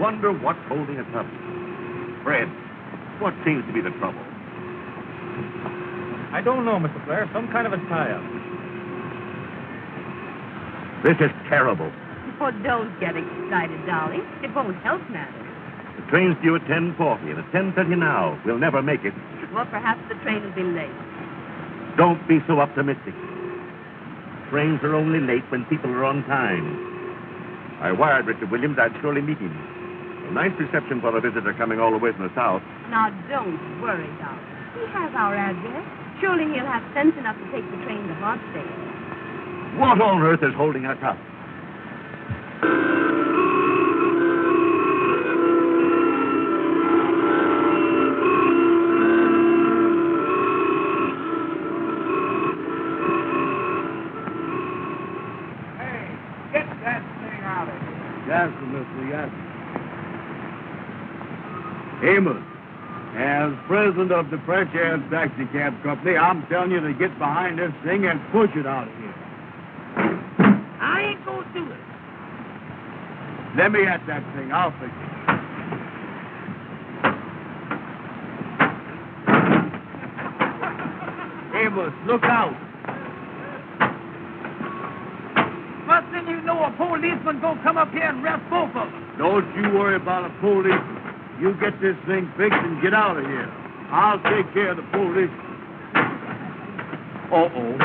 wonder what's holding us up. Fred, what seems to be the trouble? I don't know, Mr. Blair. Some kind of a tie-up. This is terrible. Oh, don't get excited, darling. It won't help matters. The train's due at 10:40, and it's 10:30 now. We'll never make it. Well, perhaps the train will be late. Don't be so optimistic. Trains are only late when people are on time. I wired Richard Williams I'd surely meet him. A nice reception for a visitor coming all the way from the south. Now, don't worry, darling. He has our address. Surely he'll have sense enough to take the train to Hartsdale. What on earth is holding us up? Yes, Mr. Yes. Amos, as president of the Fresh Air Taxi Cab Company, I'm telling you to get behind this thing and push it out of here. I ain't gonna do it. Let me at that thing. I'll fix it. Amos, look out. First thing you know, a policeman gonna come up here and arrest both of them. Don't you worry about a police. You get this thing fixed and get out of here. I'll take care of the police. Uh-oh.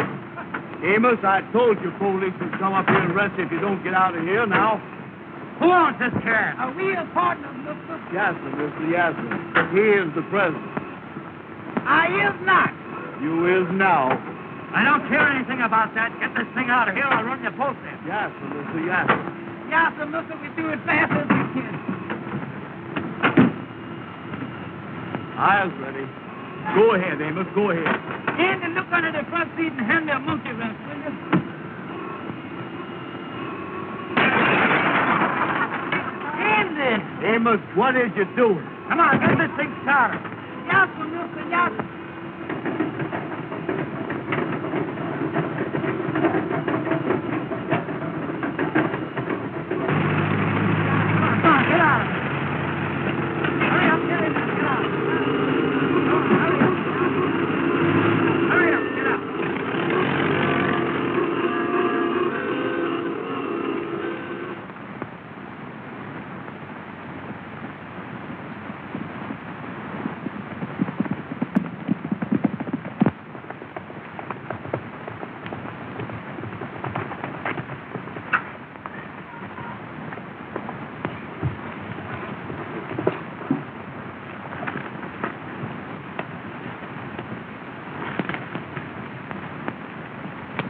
Amos, I told you police would come up here and arrest you if you don't get out of here now. Who owns this car? Are we his partners, mister? Yes, sir, Mr. Yes, sir. He is the president. I is not. You is now. I don't care anything about that. Get this thing out of here. I'll run your post in. Yes, sir, Mr. Yes, sir. Yes, sir, mister. We do it fast as we can. I was ready. Go ahead, Amos. Go ahead. Andy, look under the front seat and hand me a monkey wrench, will you? Andy! Amos, what is you doing? Come on, get this thing started. Yes, sir, mister. Yes, sir.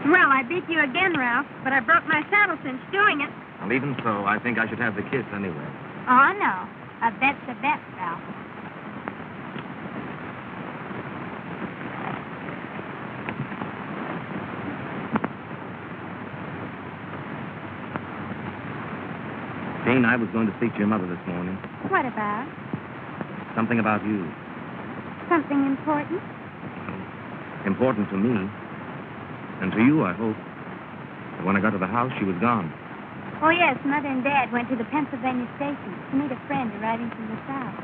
Well, I beat you again, Ralph, but I broke my saddle cinch doing it. Well, even so, I think I should have the kiss anyway. Oh, no. A bet's a bet, Ralph. Jane, I was going to speak to your mother this morning. What about? Something about you. Something important? Important to me. And to you, I hope. But when I got to the house, she was gone. Oh, yes, Mother and Dad went to the Pennsylvania station to meet a friend arriving from the South.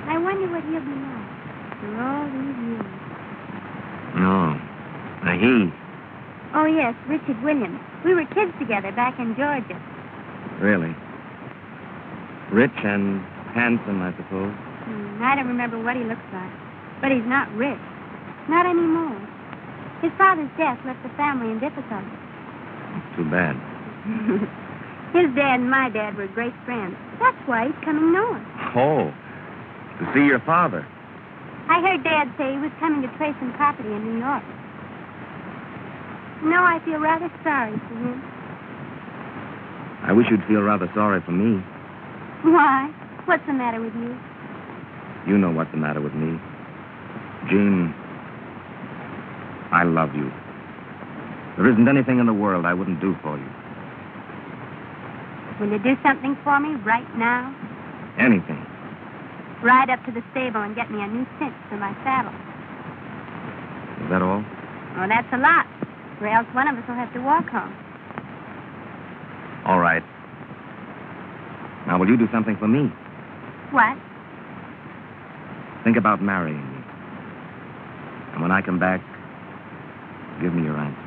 I wonder what he'll be like for all these years. No. He. Oh, yes, Richard Williams. We were kids together back in Georgia. Really? Rich and handsome, I suppose. I don't remember what he looks like. But he's not rich. Not anymore. His father's death left the family in difficulty. Too bad. His dad and my dad were great friends. That's why he's coming north. Oh, to see your father. I heard Dad say he was coming to trade some property in New York. No, I feel rather sorry for him. I wish you'd feel rather sorry for me. Why? What's the matter with you? You know what's the matter with me. Jean, I love you. There isn't anything in the world I wouldn't do for you. Will you do something for me right now? Anything. Ride up to the stable and get me a new cinch for my saddle. Is that all? Oh, that's a lot. Or else one of us will have to walk home. All right. Now, will you do something for me? What? Think about marrying me. And when I come back, give me your answer.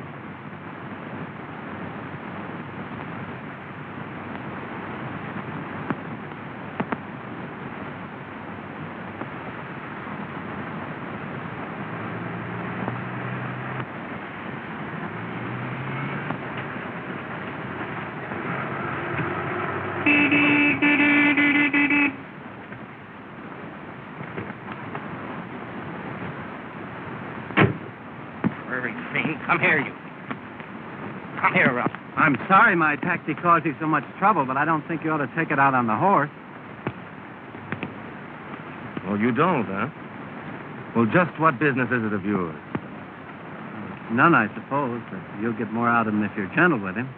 Come here, you. Come here, Ruff. I'm sorry my taxi caused you so much trouble, but I don't think you ought to take it out on the horse. Oh, you don't, huh? Well, just what business is it of yours? None, I suppose, but you'll get more out of him if you're gentle with him.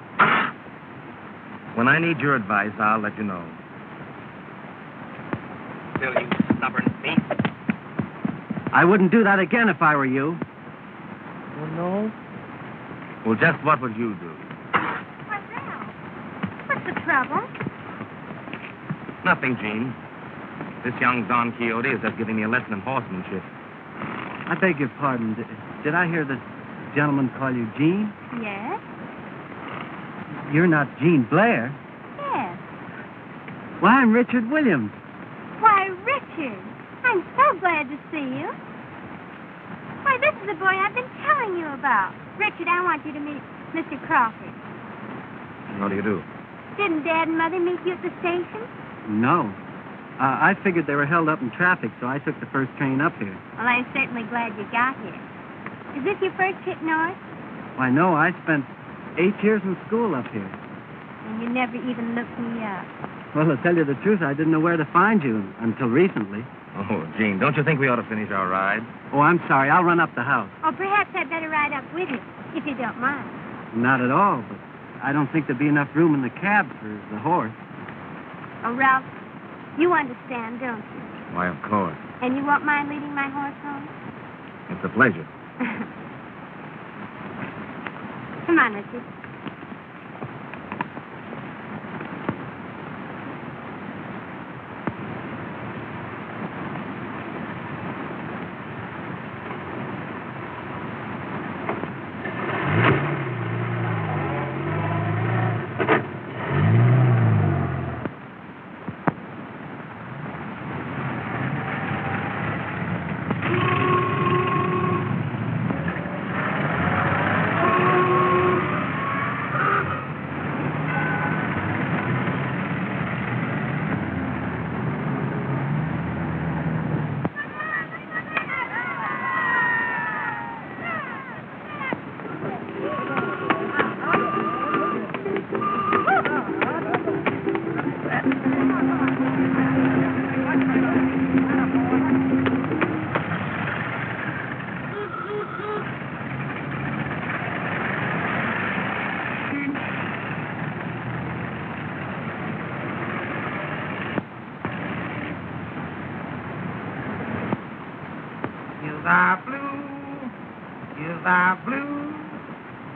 When I need your advice, I'll let you know. Still, you stubborn thief. I wouldn't do that again if I were you. Oh, no? Well, just what would you do? Correll, what's the trouble? Nothing, Gene. This young Don Quixote is just giving me a lesson in horsemanship. I beg your pardon. Did I hear the gentleman call you Gene? Yes? You're not Gene Blair. Yes. Why, I'm Richard Williams. Why, Richard, I'm so glad to see you. Why, this is the boy I've been telling you about. Richard, I want you to meet Mr. Crawford. How do you do? Didn't Dad and Mother meet you at the station? No. I figured they were held up in traffic, so I took the first train up here. Well, I'm certainly glad you got here. Is this your first trip north? Why, no, I spent 8 years in school up here. And you never even looked me up. Well, to tell you the truth, I didn't know where to find you until recently. Oh, Gene, don't you think we ought to finish our ride? Oh, I'm sorry. I'll run up the house. Or perhaps I'd better ride up with you, if you don't mind. Not at all, but I don't think there'd be enough room in the cab for the horse. Oh, Ralph, you understand, don't you? Why, of course. And you won't mind leading my horse home? It's a pleasure. Come on, Richard.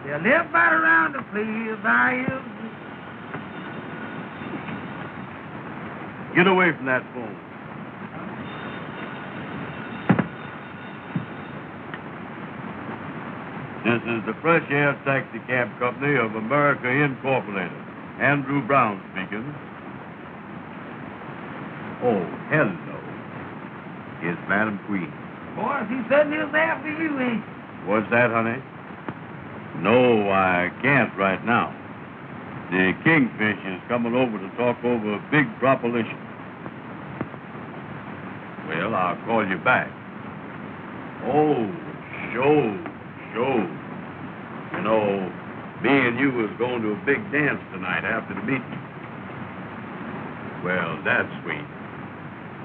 You live right around the place I is. Get away from that phone. This is the Fresh Air Taxi Cab Company of America Incorporated. Andrew Brown speaking. Oh, hello. Is Madam Queen. Boy, she certainly is after you, ain't she? What's that, honey? No, I can't right now. The Kingfish is coming over to talk over a big proposition. Well, I'll call you back. Oh, sure. You know, me and you was going to a big dance tonight after the meeting. Well, that's sweet.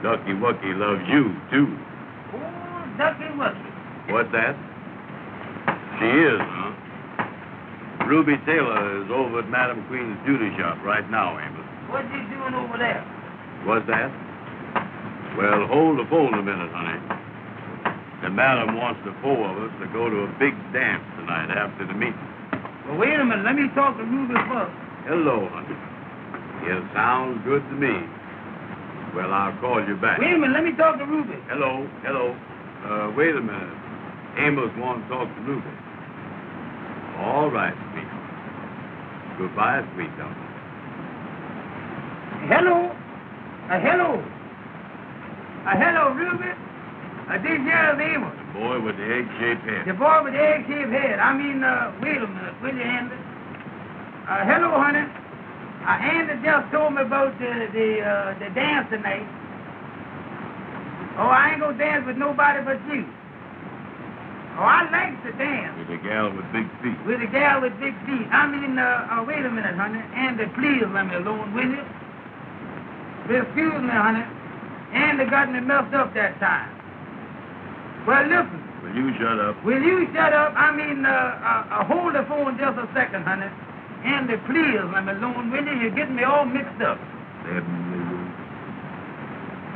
Ducky Wucky loves you, too. Oh, Ducky Wucky. What's that? She is, huh? Ruby Taylor is over at Madam Queen's beauty shop right now, Amos. What's he doing over there? What's that? Well, hold the phone a minute, honey. The madam wants the four of us to go to a big dance tonight after the meeting. Well, wait a minute. Let me talk to Ruby first. Hello, honey. It sounds good to me. Well, I'll call you back. Wait a minute, let me talk to Ruby. Hello. Wait a minute. Amos wants to talk to Ruby. All right, sweetheart. Goodbye, sweetheart. Hello. Hello, Ruby. This here is Amos. The boy with the egg-shaped head. The boy with the egg-shaped head. Wait a minute, will you, Andy? Hello, honey. Andy just told me about the dance tonight. Oh, I ain't gonna dance with nobody but you. Oh, I like to dance. With a gal with big feet. With a gal with big feet. Wait a minute, honey. Andy, please let me alone, will you? Excuse me, honey. Andy got me messed up that time. Well, listen. Will you shut up? Will you shut up? Hold the phone just a second, honey. Andy, please let me alone, will you? You're getting me all mixed up. 7 million.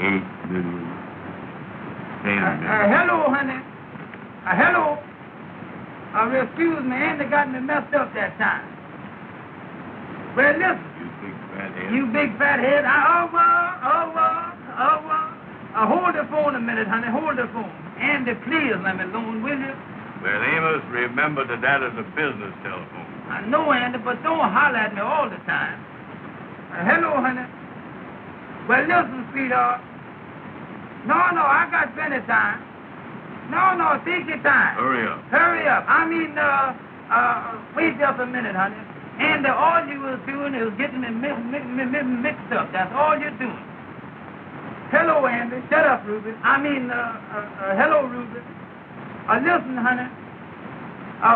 8 million. 10 million. Hello, honey. Hello. Excuse me, Andy got me messed up that time. Well, listen. You big fat head. You big fat head. Hold the phone a minute, honey. Hold the phone. Andy, please let me alone, will you? Well, Amos, remember that is a business telephone. I know, Andy, but don't holler at me all the time. Hello, honey. Well, listen, sweetheart. No, I got plenty of time. No, take your time. Hurry up. Wait just a minute, honey. And all you was doing is getting me mixed up. That's all you're doing. Hello, Andy. Shut up, Ruby. Hello, Ruby. Listen, honey.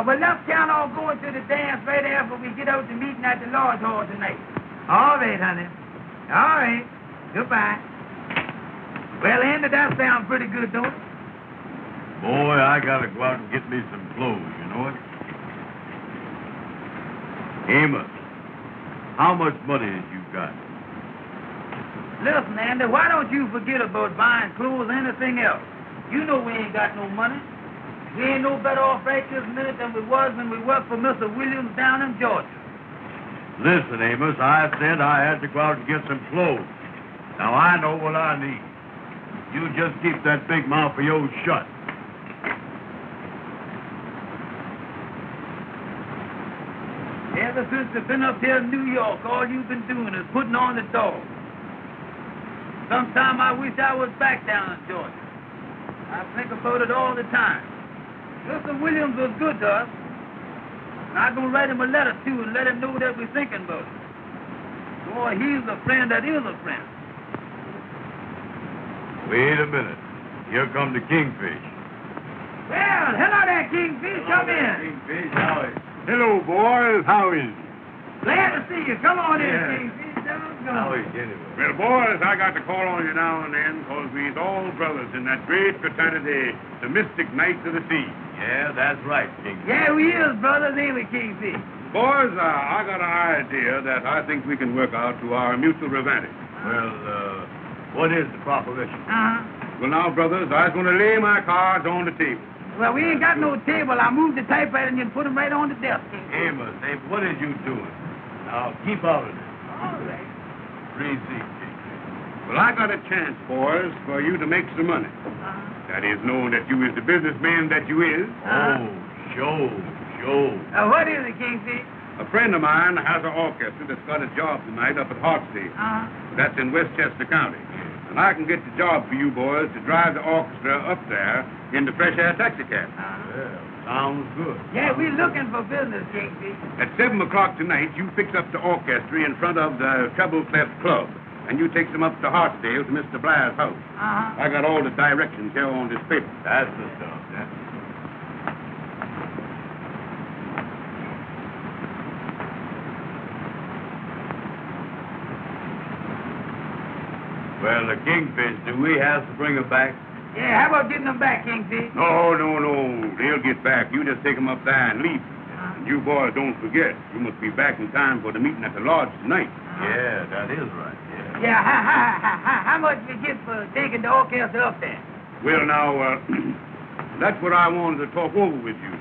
Well, let's count on going to the dance right after we get out to meeting at the Lodge Hall tonight. All right, honey. All right. Goodbye. Well, Andy, that sounds pretty good, don't it? Boy, I gotta go out and get me some clothes, you know it? Amos, how much money have you got? Listen, Andy, why don't you forget about buying clothes or anything else? You know we ain't got no money. We ain't no better off right this minute than we was when we worked for Mr. Williams down in Georgia. Listen, Amos, I said I had to go out and get some clothes. Now, I know what I need. You just keep that big mouth of yours shut. Ever since you've been up here in New York, all you've been doing is putting on the dog. Sometime I wish I was back down in Georgia. I think about it all the time. Mr. Williams was good to us. And I'm going to write him a letter, too, and let him know that we're thinking about it. Boy, he's a friend that is a friend. Wait a minute. Here come the Kingfish. Well, hello there, Kingfish. Come in. Kingfish, how is it? Hello, boys. How is it? Glad to see you. Come on in, Yeah. Kingfish. How is it anyway? Well, boys, I got to call on you now and then because we's all brothers in that great fraternity, the Mystic Knights of the Sea. Yeah, that's right, Kingfish. Yeah, we is brothers, ain't we, Kingfish? Boys, I got an idea that I think we can work out to our mutual advantage. Well, what is the proposition? Well, now, brothers, I was going to lay my cards on the table. Well, we ain't got no table. I moved the typewriter and you put them right on the desk. Amos, hey, what is you doing? Now, keep out of this. All right. Receipt, Kingfish. Well, I got a chance, boys, for you to make some money. That is, knowing that you is the businessman that you is. Oh, show. What is it, Kingfish? A friend of mine has an orchestra that's got a job tonight up at Hartsdale. That's in Westchester County. And I can get the job for you boys to drive the orchestra up there in the fresh air taxicab. Well, sounds good. Yeah, we're looking for business, Kingfish. At 7 o'clock tonight, you fix up the orchestra in front of the Treble Clef Club. And you take them up to Hartsdale to Mr. Blair's house. I got all the directions here on this paper. That's the stuff, yeah. Well, the Kingfish, do we have to bring them back? Yeah, how about getting them back, Kingfish? No. They'll get back. You just take them up there and leave. And you boys don't forget, you must be back in time for the meeting at the lodge tonight. Yeah, that is right, yeah. Yeah, how much we get for taking the orchestra up there? Well, now, that's what I wanted to talk over with you.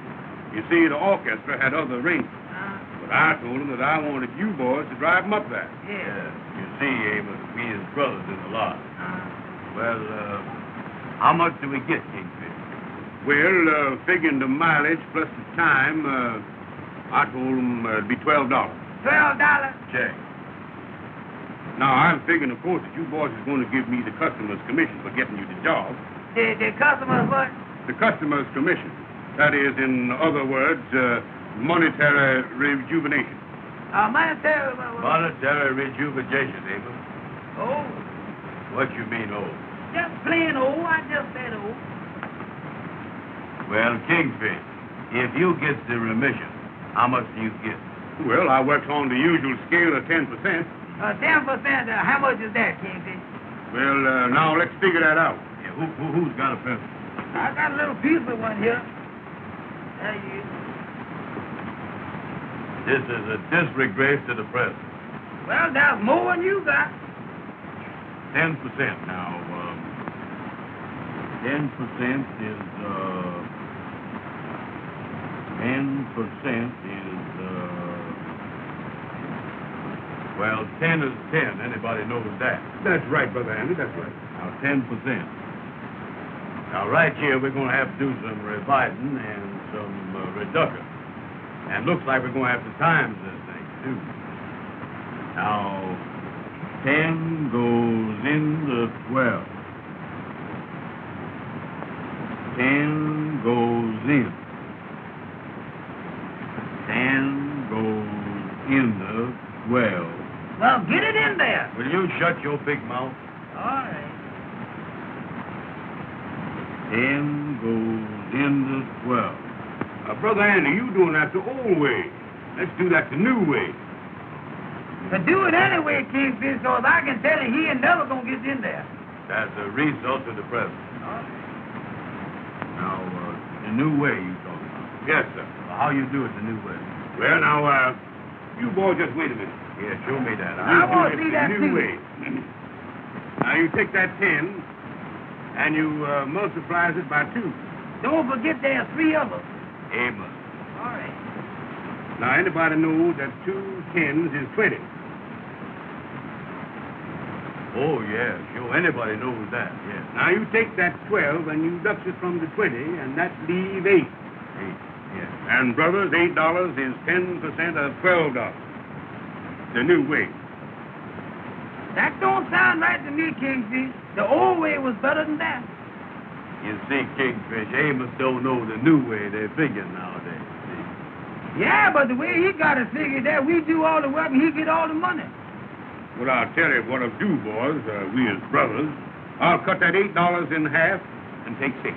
You see, the orchestra had other arrangements. But But I told him that I wanted you boys to drive him up there. Yeah. You see, Amos, we his brothers in the lot. Well, how much do we get, Kingfish? Well, figuring the mileage plus the time, I told him it'd be $12. $12? Check. Now, I'm figuring, of course, that you boys is going to give me the customer's commission for getting you the job. The customers what? The customer's commission. That is, in other words, monetary rejuvenation. Monetary... Monetary rejuvenation, Amos. Oh, What you mean, oh? just plain old. I just said old. Well, Kingfish, if you get the remission, how much do you get? Well, I works on the usual scale of 10%. 10%, how much is that, Kingfish? Well, now let's figure that out. Yeah, who's got a pencil? I got a little piece of one here. There you is. This is a disgrace to the president. Well, that's more than you got. 10% now. 10% is, 10 is 10. Anybody knows that. That's right, Brother Andy, that's right. Now, 10%. Now, right here, we're going to have to do some revising and some reduction. And looks like we're going to have to times this thing, too. Now, 10 goes into 12. 10 goes in. 10 goes into 12. Well, get it in there. Will you shut your big mouth? All right. 10 goes into 12. Brother Andy, you doing that the old way. Let's do that the new way. To do it anyway, Kingfish, because I can tell you he ain't never going to get in there. That's a result of the present. Now, the new way you talking about. Yes, sir. Well, how you do it the new way? Well, now, you boys just wait a minute. Yeah, show me that. I want to Do see it that, the new too. way. Now, you take that 10, and you multiplies it by 2. Don't forget there's 3 of us. Amos. All right. Now, anybody knows that 2 10s is 20. Oh, yeah, sure. Anybody knows that, yeah. Now, you take that 12 and you deduct it from the 20, and that leaves 8. 8, yeah. And, brothers, $8 is 10% of $12. The new way. That don't sound right to me, Kingfish. The old way was better than that. You see, Kingfish, Amos don't know the new way they're figuring nowadays. See? Yeah, but the way he got it figured that we do all the work and he get all the money. Well, I'll tell you what I'll do, boys. We as brothers. I'll cut that $8 in half and take 6.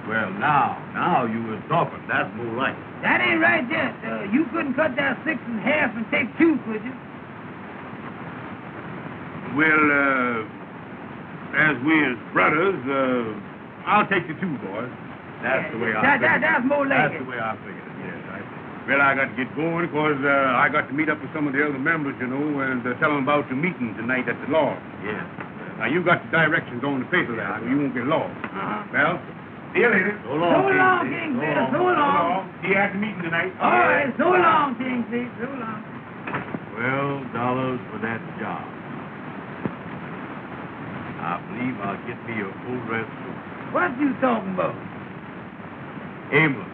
Well, now you was talking. That's more right. That ain't right yet. You couldn't cut that 6 in half and take 2, could you? Well, as we as brothers, I'll take the 2, boys. That's the way I figured it. That's more like That's it. the way I figured it, yes, I see. Well, I got to get going because I got to meet up with some of the other members, you know, and tell them about the meeting tonight at the lodge. Yes. Now, you got the directions on the paper there, so you won't get lost. Well, see you later. So long, Kingfish. So long. See you at the meeting tonight. All right. So long, Kingfish. So long. $12 for that job. I believe I'll get me a full dress suit. What you talking about? Amos,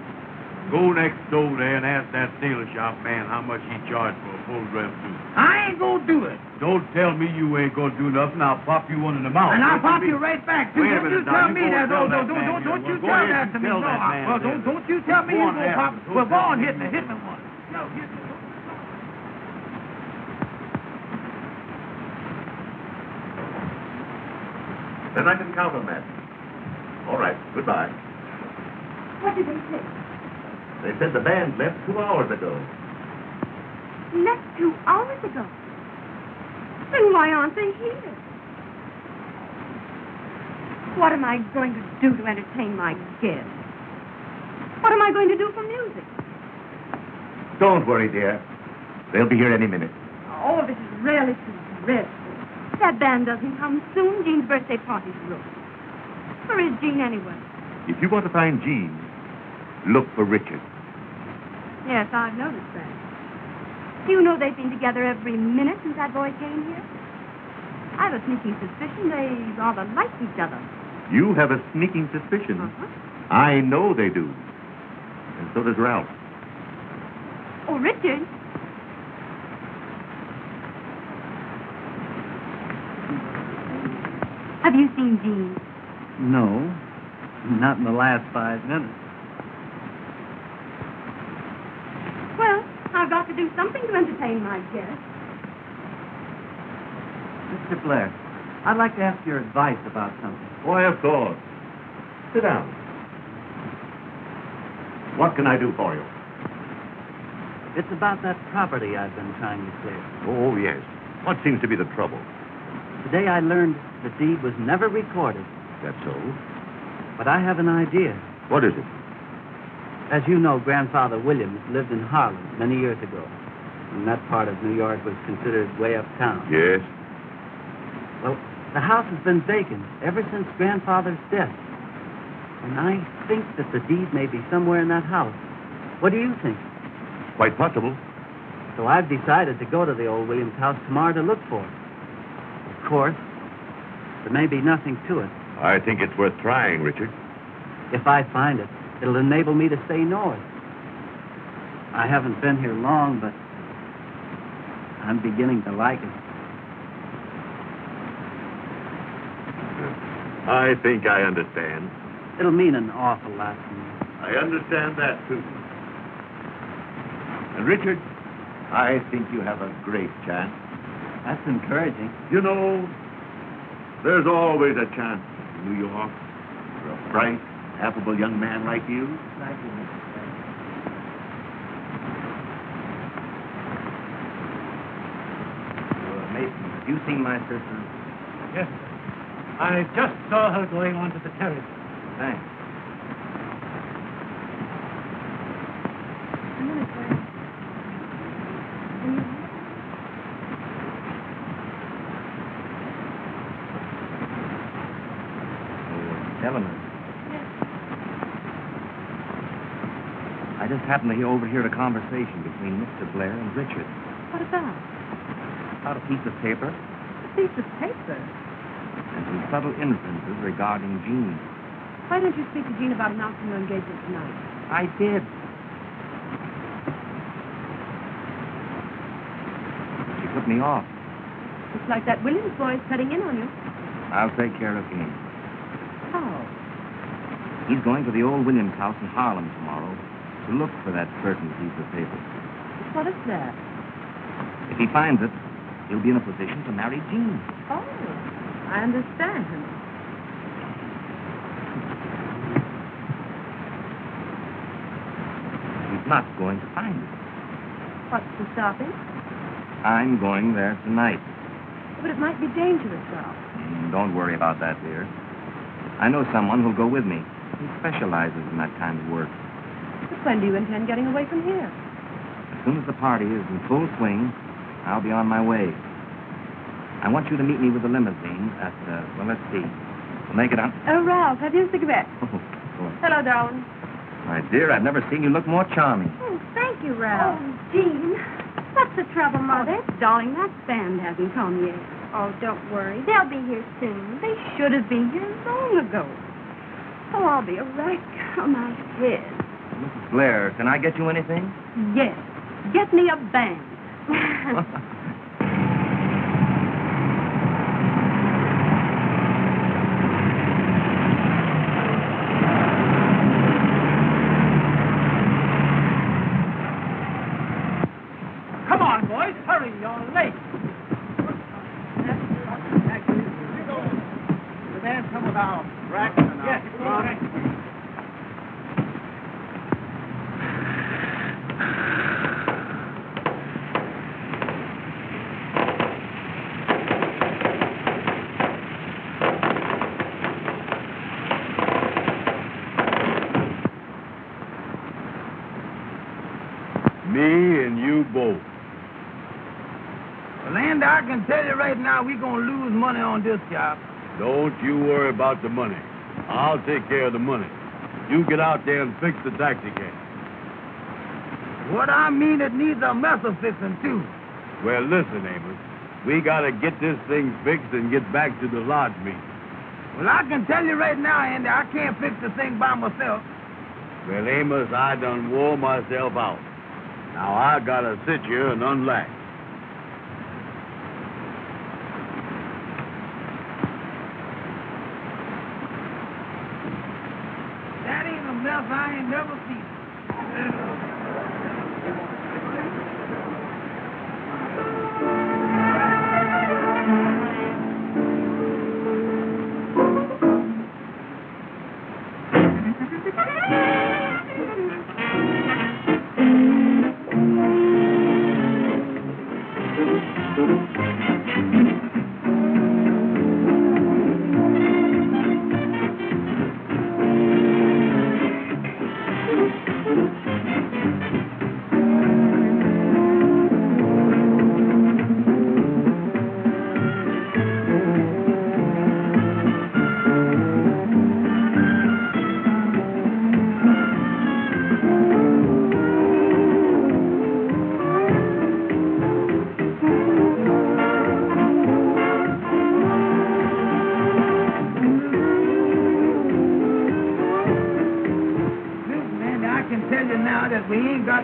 go next door there and ask that tailor shop man how much he charged for a full dress suit. I ain't gonna do it. Don't tell me you ain't gonna do nothing. I'll pop you one in the mouth. And I'll pop you right back, too. Wait a Don't you minute, tell now, me you that. go Don't tell that man you there. tell Go ahead that and to me. tell No, that man well, there. don't you tell me Go you on gonna there. pop. Go Well, go tell on, him. hit me one. No, hit me one. Then I can count on that. All right, goodbye. What did they say? They said the band left 2 hours ago. Left 2 hours ago. Then why aren't they here? What am I going to do to entertain my guests? What am I going to do for music? Don't worry, dear. They'll be here any minute. Oh, this is really too dreadful. That band doesn't come soon. Jean's birthday party's ruined. Where is Jean anyway? If you want to find Jean, look for Richard. Yes, I've noticed that. Do you know they've been together every minute since that boy came here? I have a sneaking suspicion they rather like each other. You have a sneaking suspicion. I know they do. And so does Ralph. Oh, Richard. Have you seen Jean? No, not in the last 5 minutes. Well, I've got to do something to entertain my guests. Mr. Blair, I'd like to ask your advice about something. Why, of course. Sit down. What can I do for you? It's about that property I've been trying to clear. Oh, yes. What seems to be the trouble? Today I learned the deed was never recorded, That's so. but I have an idea. What is it? As you know, Grandfather Williams lived in Harlem many years ago, and that part of New York was considered way uptown. Yes. Well, the house has been vacant ever since Grandfather's death, and I think that the deed may be somewhere in that house. What do you think? Quite possible. So I've decided to go to the old Williams house tomorrow to look for it. Of course, there may be nothing to it. I think it's worth trying, Richard. If I find it, it'll enable me to stay north. I haven't been here long, but I'm beginning to like it. I think I understand. It'll mean an awful lot to me. I understand that, too. And, Richard, I think you have a great chance. That's encouraging. You know, there's always a chance in New York for a bright, affable young man like you. Thank you, Mr. Mason, have you seen my sister? Yes. I just saw her going onto the terrace. Thanks. A minute, Claire. Eleanor. I just happened to overhear a conversation between Mr. Blair and Richard. What about? About a piece of paper A piece of paper. and some subtle inferences regarding Jean. Why don't you speak to Jean about announcing your engagement tonight? I did. She put me off. Looks like that Williams boy's cutting in on you. I'll take care of him. How? He's going to the old Williams house in Harlem tomorrow to look for that certain piece of paper. What is that? If he finds it, he'll be in a position to marry Jean. Oh, I understand. He's not going to find it. What's to stop him? I'm going there tonight. But it might be dangerous, Ralph. Don't worry about that, dear. I know someone who'll go with me. He specializes in that kind of work. But when do you intend getting away from here? As soon as the party is in full swing, I'll be on my way. I want you to meet me with the limousine at, let's see. We'll make it on. Oh, Ralph, have you a cigarette? Oh, boy. Hello, darling. My dear, I've never seen you look more charming. Oh, thank you, Ralph. Oh, Jean. What's the trouble, Mother? Darling, that band hasn't come yet. Oh, don't worry. They'll be here soon. They should have been here long ago. Oh, I'll be right on my head. Mrs. Blair, can I get you anything? Yes. Get me a band. Come on, boys. Hurry. You're late. The man come with our rack and our... Yes, all right. Me and you both. Well, Andy, I can tell you right now, we're going to lose money on this job. Don't you worry about the money. I'll take care of the money. You get out there and fix the taxi cab. What I mean, it needs a mess of fixing, too. Well, listen, Amos. We gotta get this thing fixed and get back to the lodge meeting. Well, I can tell you right now, Andy, I can't fix the thing by myself. Well, Amos, I done wore myself out. Now I gotta sit here and unlatch. That ain't a mess I ain't never seen.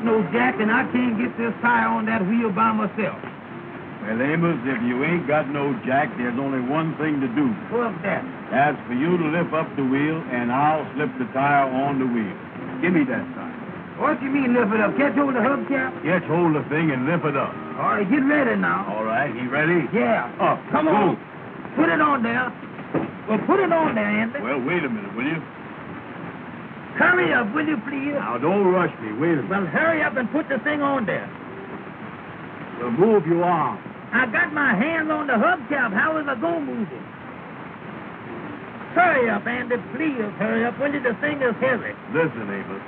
No jack, and I can't get this tire on that wheel by myself. Well, Amos, if you ain't got no jack, there's only one thing to do. What's that? That's for you to lift up the wheel, and I'll slip the tire on the wheel. Give me that tire. What you mean lift it up? Catch hold of the hubcap? Catch hold of the thing and lift it up. All right, get ready now. All right, you ready? Yeah. Up. Come Go. on. Put it on there. Well, put it on there, Andy. Well, wait a minute, will you? Hurry up, will you, please? Now, don't rush me. Wait a minute. Well, hurry up and put the thing on there. Well, move your arm. I got my hands on the hubcap. How is I going to move it? Hurry up, Andy. Please hurry up. Will you? The thing is heavy. Listen, Amos.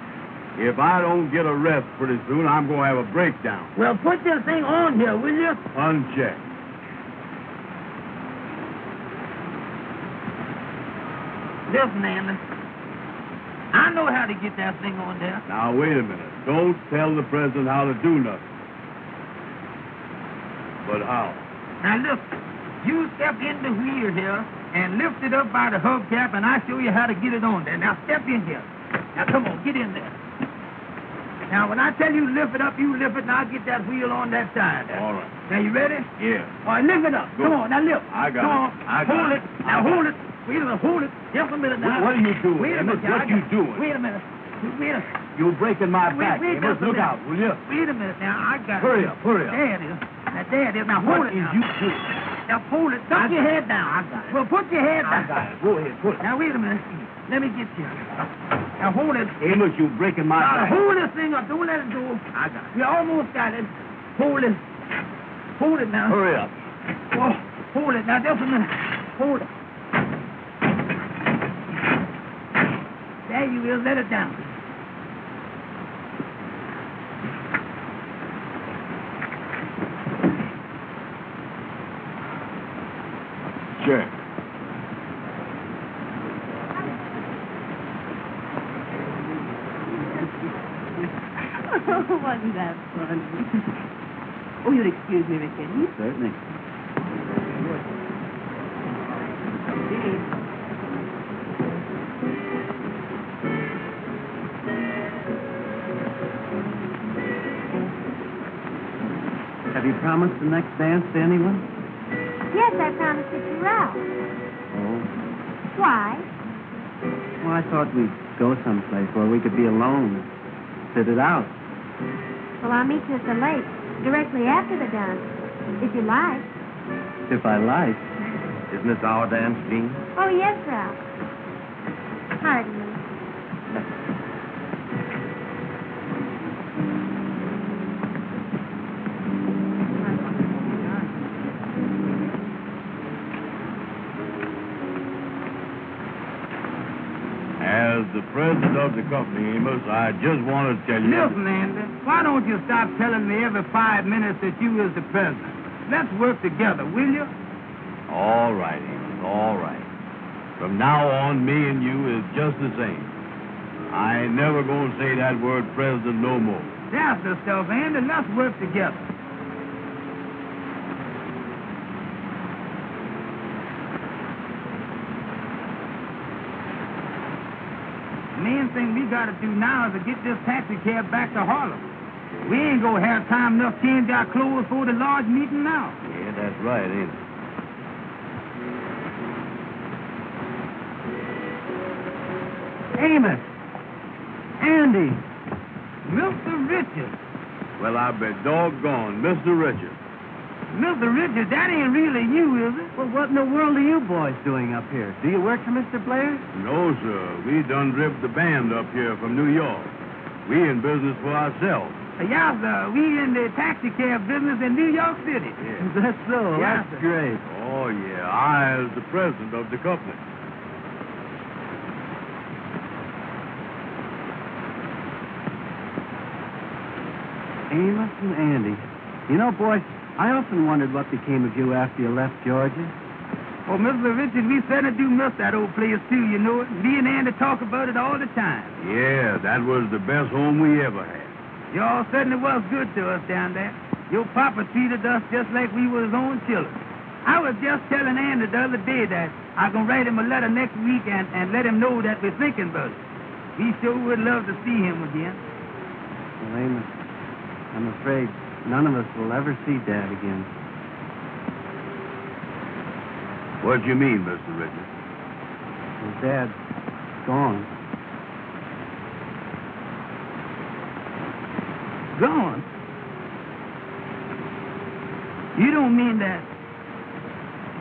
If I don't get a rest pretty soon, I'm going to have a breakdown. Well, put this thing on here, will you? Uncheck. Listen, Andy. I know how to get that thing on there. Now, wait a minute. Don't tell the president how to do nothing. But how? Now, look. You step in the wheel here and lift it up by the hubcap, and I'll show you how to get it on there. Now, step in here. Now, come on. Get in there. Now, when I tell you lift it up, you lift it, and I'll get that wheel on that side. All right. Now, you ready? Yeah. All right, lift it up. Go. Come on. Now, lift. I got Come it. on. I got hold it. it. Now, hold it. Wait a minute. Hold it. Just a minute now. What are you doing, Wait a Amos? minute. What you doing? Wait a minute. Wait a minute. You're breaking my back, Wait Amos. just a Look minute. out, will you? Wait a minute now. I got Hurry it. up, hurry up. There it is. Now, there it is. Now, hold What it is now. you doing? Now, hold it. Tuck your head down. I got it. Well, put your head down. I got it. Go ahead, put it. Now, wait a minute. Let me get you. Now, hold it. Amos, you're breaking my Now, back. hold this thing up. Don't let it go. I got it. We almost got it. Hold it. Hold it now. Hurry up. Oh, hold it. Now, just a minute. Hold it. There you is. Let it down. Check. Oh, wasn't that fun? Oh, you'll excuse me, Ricky. Certainly. Have you promised the next dance to anyone? Yes, I promised it to Ralph. Oh. Why? Well, I thought we'd go someplace where we could be alone. Sit it out. Well, I'll meet you at the lake directly after the dance, if you like. If I like. Isn't this our dance, Jean? Oh, yes, Ralph. Pardon me. As the president of the company, Amos, I just want to tell you... Listen, Andy, why don't you stop telling me every 5 minutes that you is the president? Let's work together, will you? All right, Amos, all right. From now on, me and you is just the same. I ain't never going to say that word president no more. That's the stuff, Andy. Let's work together. The main thing we got to do now is to get this taxi cab back to Harlem. We ain't gonna have time enough to change our clothes for the large meeting now. Yeah, that's right, ain't it? Amos! Andy! Mr. Richards. Well, I bet doggone, Mr. Richards. Mr. Richards, that ain't really you, is it? Well, what in the world are you boys doing up here? Do you work for Mr. Blair? No, sir. We done driven the band up here from New York. We in business for ourselves. Yeah, sir. We in the taxi cab business in New York City. Yeah. That's so. Yeah, That's sir. great. Oh, yeah. I is the president of the company. Amos and Andy. You know, boys, I often wondered what became of you after you left Georgia. Oh, Mr. Richards, we certainly do miss that old place, too, you know it. Me and Andy talk about it all the time. Yeah, that was the best home we ever had. Y'all certainly was good to us down there. Your papa treated us just like we were his own children. I was just telling Andy the other day that I'm going to write him a letter next week and let him know that we're thinking about it. We sure would love to see him again. Well, Amos, I'm afraid none of us will ever see Dad again. What do you mean, Mr. Richards? His Dad's gone. Gone? You don't mean that?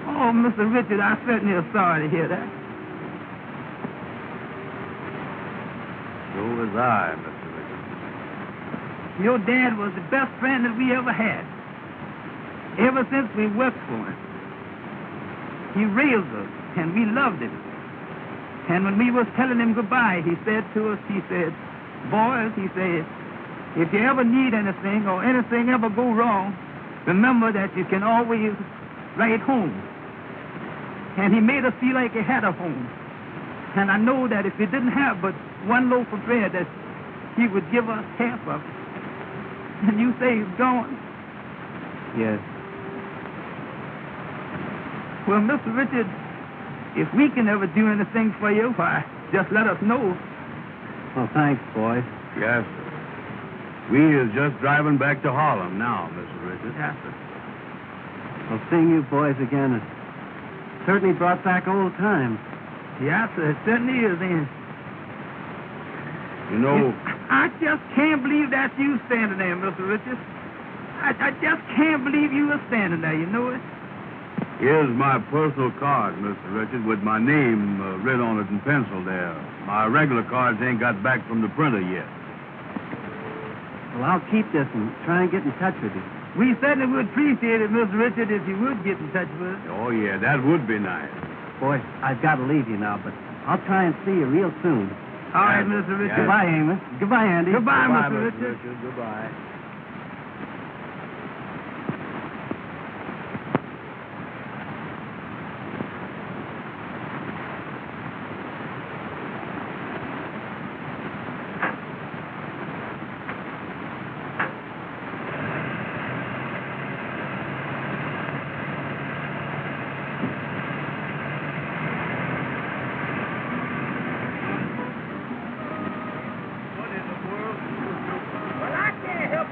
Oh, Mr. Richard, I certainly am sorry to hear that. So was I, Mr. Richards. Your dad was the best friend that we ever had. Ever since we worked for him. He raised us, and we loved him. And when we was telling him goodbye, he said to us, he said, boys, he said, if you ever need anything or anything ever go wrong, remember that you can always write home. And he made us feel like he had a home. And I know that if he didn't have but one loaf of bread, that he would give us half of it. And you say he's gone. Yes. Well, Mr. Richard, if we can ever do anything for you, why, just let us know. Well, thanks, boys. Yes, sir. We is just driving back to Harlem now, Mr. Richards. Yes, sir. Well, seeing you boys again has certainly brought back old times. Yes, sir, it certainly is, ain't it? You know, I just can't believe that you standing there, Mr. Richards. I just can't believe you were standing there, you know it? here's my personal card, Mr. Richards, with my name written on it in pencil there. My regular cards ain't got back from the printer yet. Well, I'll keep this and try and get in touch with you. We certainly would appreciate it, Mr. Richard, if you would get in touch with us. Oh, yeah, that would be nice. Boys, I've got to leave you now, but I'll try and see you real soon. All right, Mr. Richard. Goodbye, Amos. Goodbye, Andy. Goodbye, Goodbye, Mr. Richard. Goodbye. Well, I can't help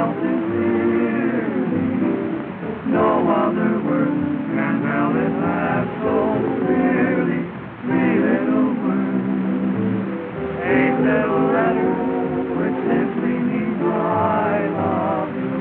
felt it clearly. No other words can tell it half so clearly. 3 little words, 8 little letters, which simply means I love you.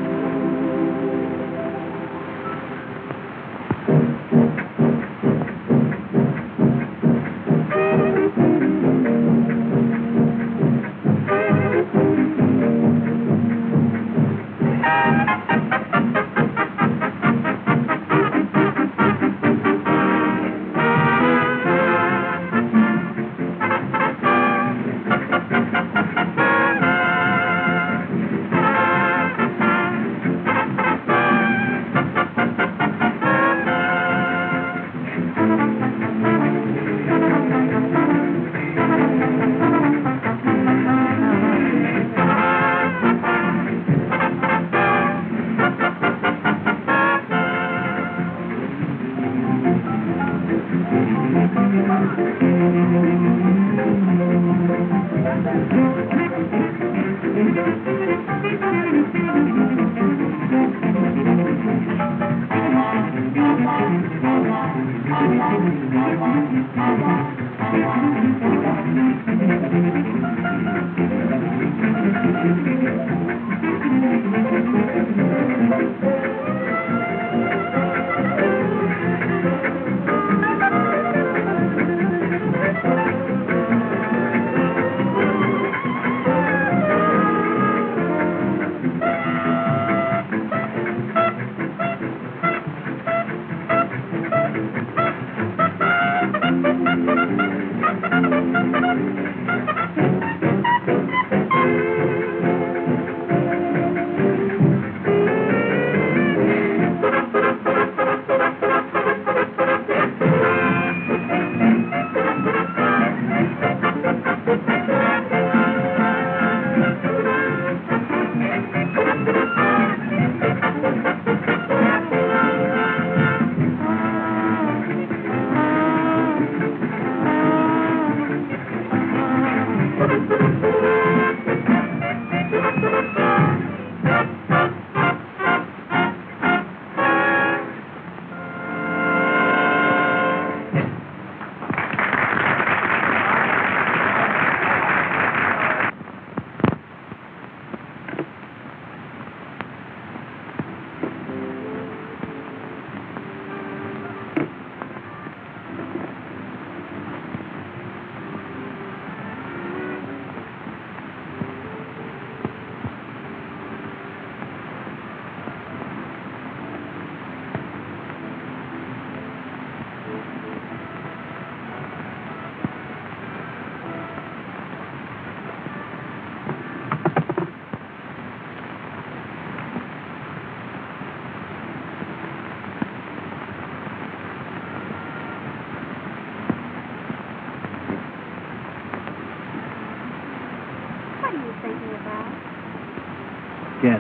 Yes.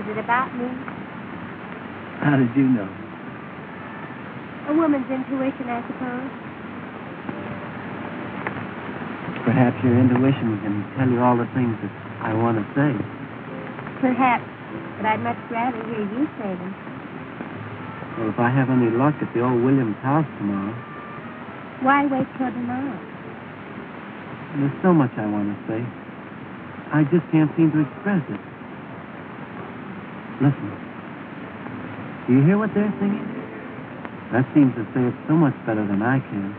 Is it about me? How did you know? A woman's intuition, I suppose. Perhaps your intuition can tell you all the things that I want to say. Perhaps, but I'd much rather hear you say them. Well, if I have any luck at the old Williams house tomorrow, Why wait till tomorrow? there's so much I want to say. I just can't seem to express it. Listen. Do you hear what they're singing? That seems to say it so much better than I can.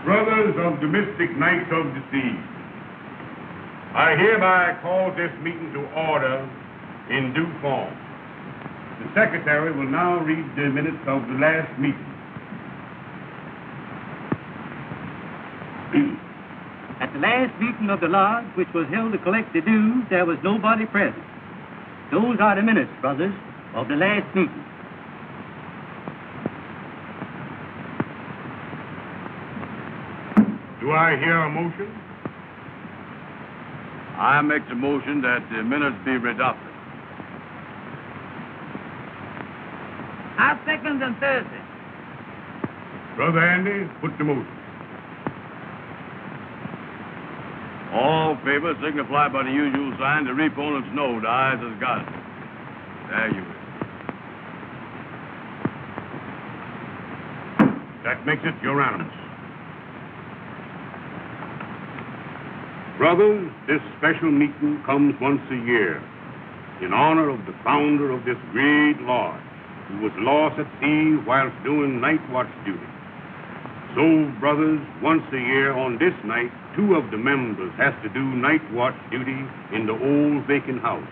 Brothers of the mystic night of the sea, I hereby call this meeting to order in due form. The secretary will now read the minutes of the last meeting. At the last meeting of the lodge, which was held to collect the dues, there was nobody present. Those are the minutes, brothers, of the last meeting. Do I hear a motion? I make the motion that the minutes be adopted. I second and Thursday. Brother Andy, put the motion. All in favor signify by the usual sign. The opponents know the ayes has got it. There you is. That makes it unanimous. Brothers, this special meeting comes once a year in honor of the founder of this great lodge who was lost at sea whilst doing night watch duty. So, brothers, once a year on this night, 2 of the members has to do night watch duty in the old vacant house,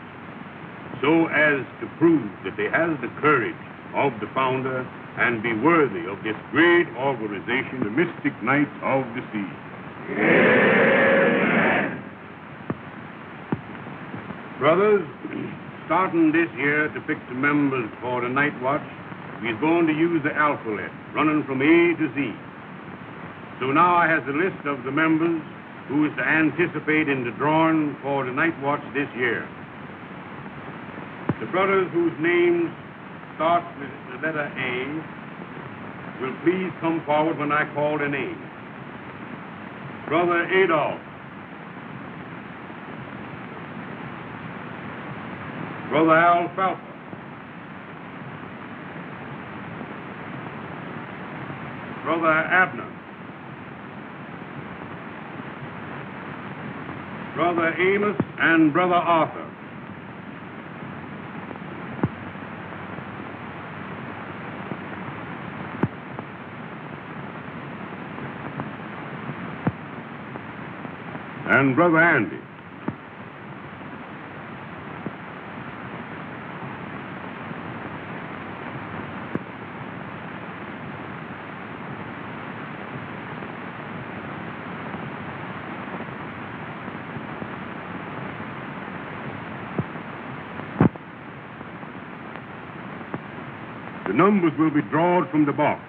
so as to prove that they has the courage of the founder and be worthy of this great organization, the Mystic Knights of the Sea. Amen. Brothers, starting this year to pick the members for the night watch, we're going to use the alphabet, running from A to Z. So now I have the list of the members who is to anticipate in the drawing for the night watch this year. The brothers whose names start with the letter A will please come forward when I call their name. Brother Adolph. Brother Alfalfa. Brother Abner. Brother Amos and Brother Arthur. And Brother Andy. The numbers will be drawn from the box.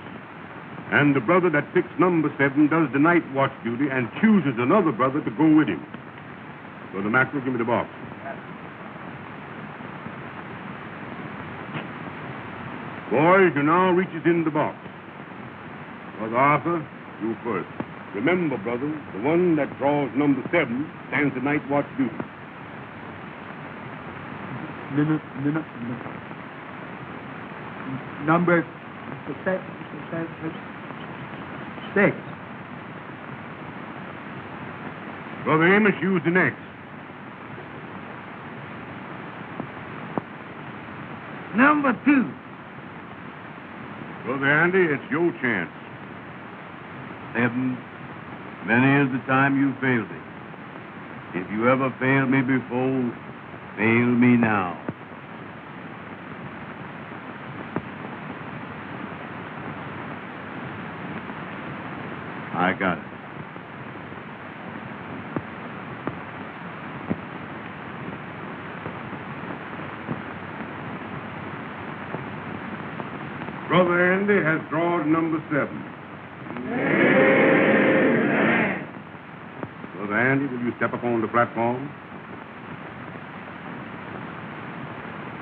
And the brother that picks number 7 does the night watch duty and chooses another brother to go with him. Brother Mackerel, give me the box. Boys, you now reaches in the box. Brother Arthur, you first. Remember, brothers, the one that draws number 7 stands the night watch duty. Number 6. Brother Amos, use the next. Number 2. Brother Andy, it's your chance. 7. Many is the time you failed me. If you ever failed me before, fail me now. I got it. Brother Andy has drawn number 7. Amen. Brother Andy, will you step up on the platform?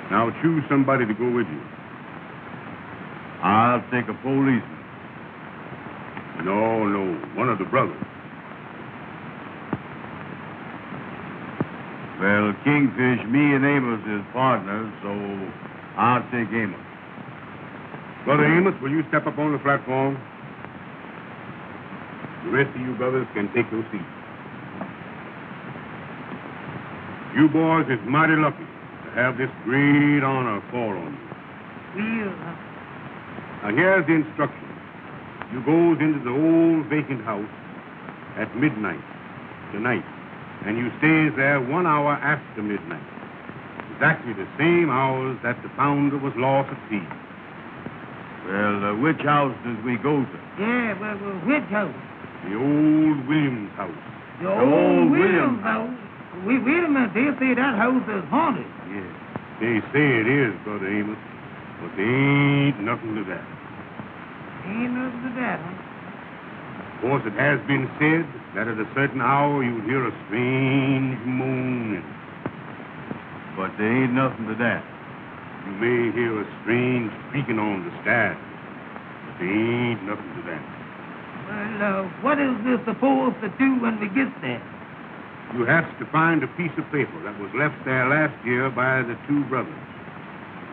Now choose somebody to go with you. I'll take a policeman. No, one of the brothers. Well, Kingfish, me and Amos is partners, so I'll take Amos. Brother Amos, will you step up on the platform? The rest of you brothers can take your seats. You boys is mighty lucky to have this great honor fall on you. Now here's the instruction. You goes into the old vacant house at midnight tonight and you stays there 1 hour after midnight. Exactly the same hours that the founder was lost at sea. Well, which house does we go to? Yeah, well, which house? The old Williams house. The old Williams house? Wait a minute. They say that house is haunted. Yes, they say it is, Brother Amos, but there ain't nothing to that. Ain't nothing to that, huh? Of course, it has been said that at a certain hour you would hear a strange moaning. But there ain't nothing to that. You may hear a strange creaking on the stairs, but there ain't nothing to that. Well, what is this supposed to do when we get there? You have to find a piece of paper that was left there last year by the two brothers,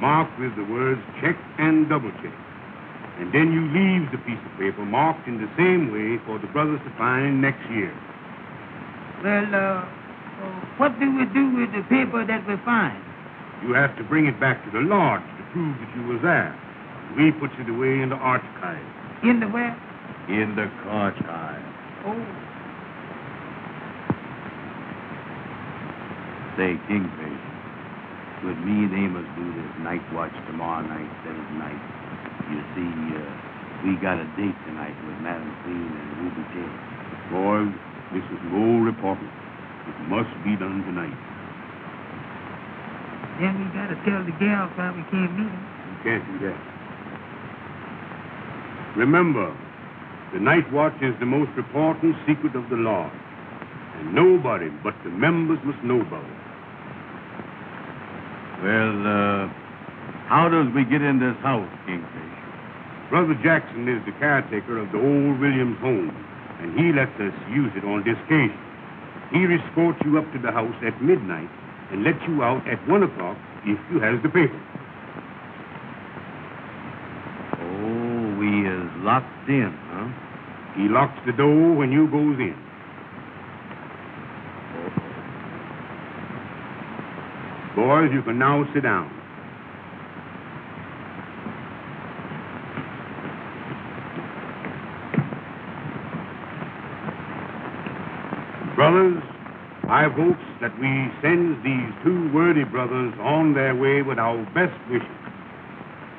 marked with the words check and double check. And then you leave the piece of paper marked in the same way for the brothers to find next year. Well, what do we do with the paper that we find? You have to bring it back to the lodge to prove that you was there. We puts it away in the archive. In the where? In the archive. Oh. Say, Kingfish, would me and Amos do this night watch tomorrow night instead of tonight? You see, we got a date tonight with Madam Queen and Ruby Jane. Boys, this is no reporting. It must be done tonight. Then we got to tell the gals why we can't meet them. You can't do that. Remember, the night watch is the most important secret of the law. And nobody but the members must know about it. Well, how does we get in this house, Kingfish? Brother Jackson is the caretaker of the old Williams home, and he lets us use it on this occasion. He escorts you up to the house at midnight and lets you out at 1 o'clock if you has the paper. Oh, we is locked in, huh? He locks the door when you goes in. Boys, you can now sit down. Brothers, I hopes that we sends these two worthy brothers on their way with our best wishes.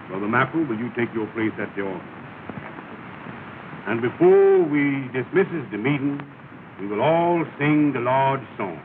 Brother Mackle, will you take your place at the altar? And before we dismisses the meeting, we will all sing the Lord's song.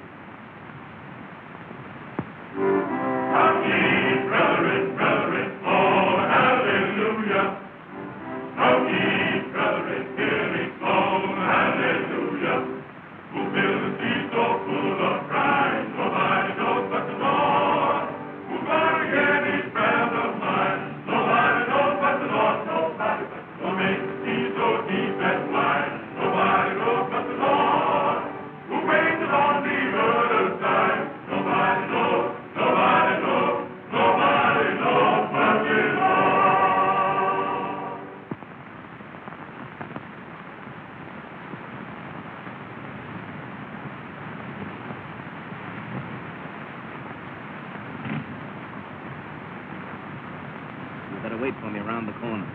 Wait for me around the corner.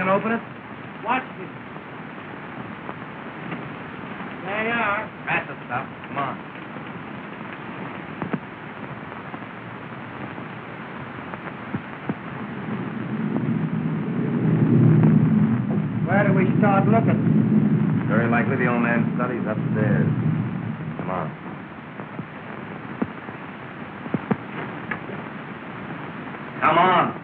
Open it. Watch this. There you are. That's the stuff. Come on. Where do we start looking? Very likely the old man's study's upstairs. Come on. Come on.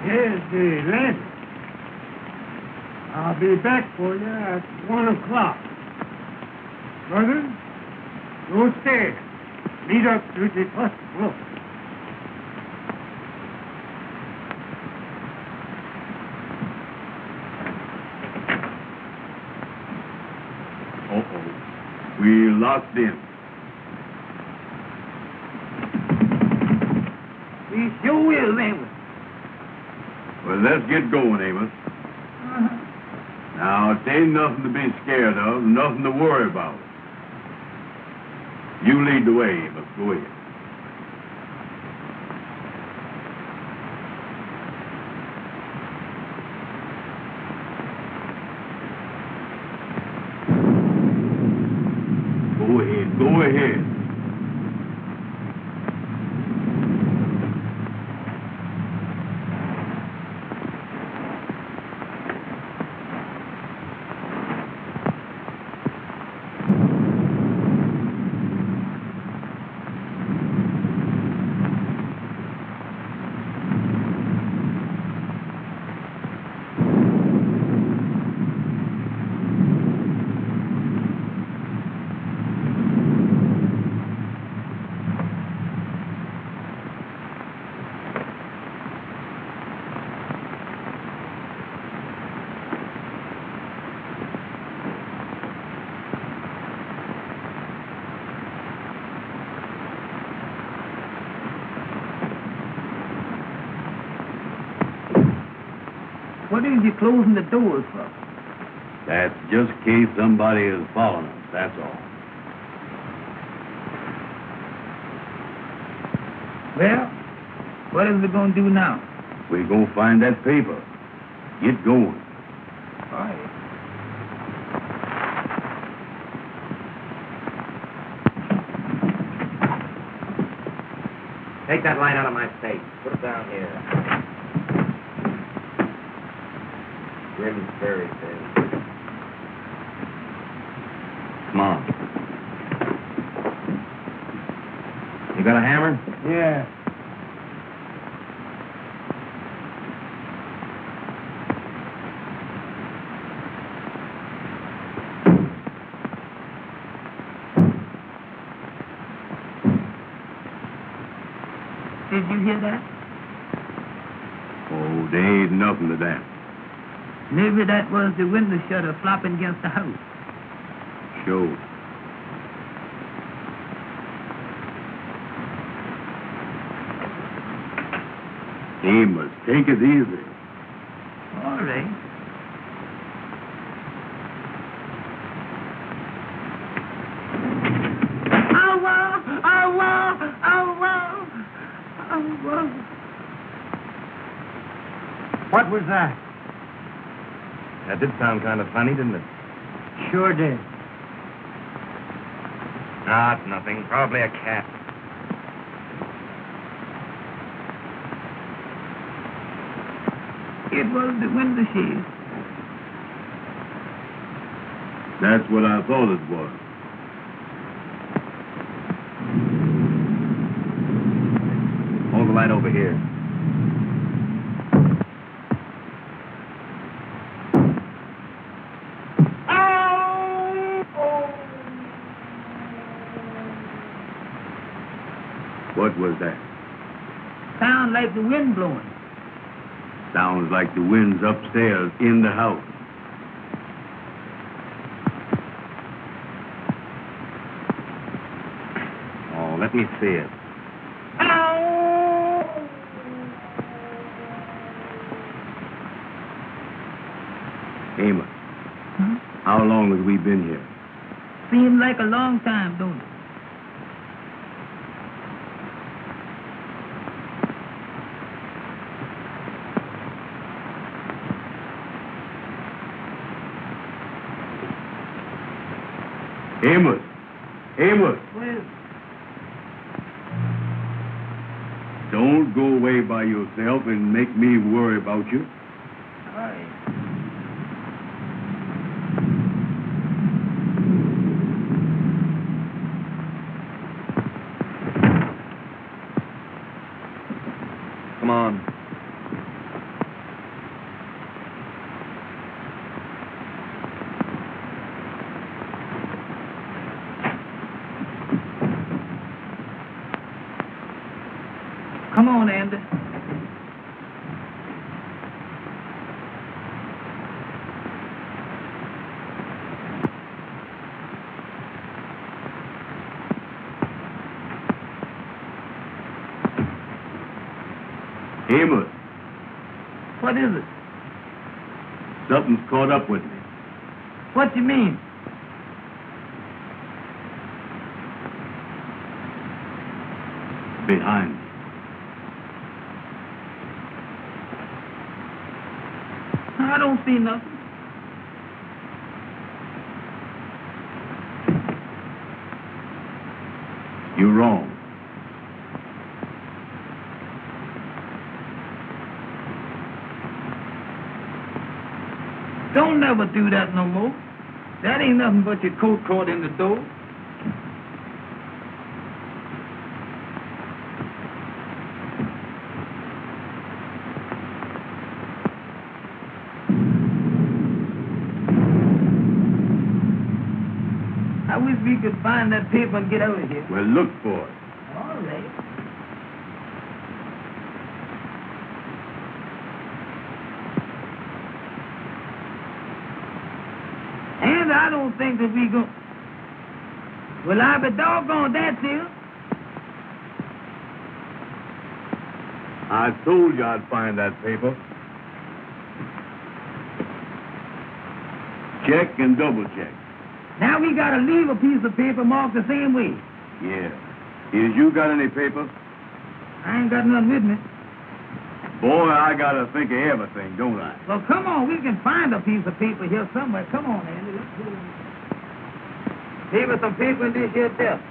Here's the lantern. I'll be back for you at 1 o'clock. Brothers, don't stay. Meet up to the first floor. Uh-oh. We locked in. We sure will, ain't we? Well, let's get going, Amos. Now, it ain't nothing to be scared of, nothing to worry about. You lead the way, Amos. Go ahead. Go ahead. Go ahead. What is you closing the doors for? That's just in case somebody is following us, that's all. Well, what is we going to do now? We're going to find that paper. Get going. All right. Take that light out of my face. Put it down here. Grim's very thin. Come on. You got a hammer? Yeah. Did you hear that? Oh, there ain't nothing to that. Maybe that was the window shutter flopping against the house. Sure. Amos, take it easy. All right. What was that? That did sound kind of funny, didn't it? Sure did. Ah, it's nothing. Probably a cat. It was the window shade. That's what I thought it was. Hold the light over here. What was that? Sound like the wind blowing. Sounds like the wind's upstairs in the house. Oh, let me see it. Amos, how long have we been here? Seems like a long time, don't it? Amos! Amos! Well, Don't go away by yourself and make me worry about you. all right. Come on. Come on, Andy. Amos, What is it? something's caught up with me. What you mean? Behind me. I don't see nothing. You're wrong. Don't never do that no more. That ain't nothing but your coat caught in the door. I wish we could find that paper and get out of here. Well, look for it. All right. And I don't think that we go. Well, I be doggone that's it. I told you I'd find that paper. Check and double check. Now we gotta leave a piece of paper marked the same way. Yeah. Is you got any paper? I ain't got none with me. Boy, I gotta think of everything, don't I? Well, come on, we can find a piece of paper here somewhere. Come on, Andy, let's go. Leave us some paper in this here desk.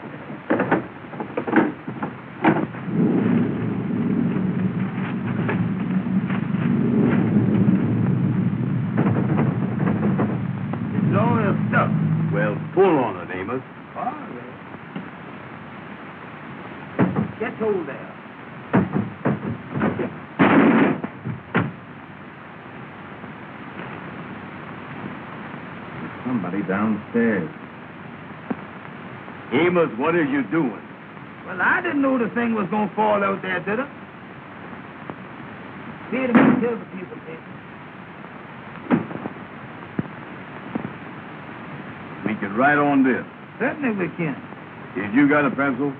It's all your stuff. Well, pull on it, Amos. All right. Get hold there. Somebody downstairs. Amos, what are you doing? Well, I didn't know the thing was going to fall out there, did it? Wait a minute, here's a piece of paper. We can write on this. Certainly we can. Did you got a pencil?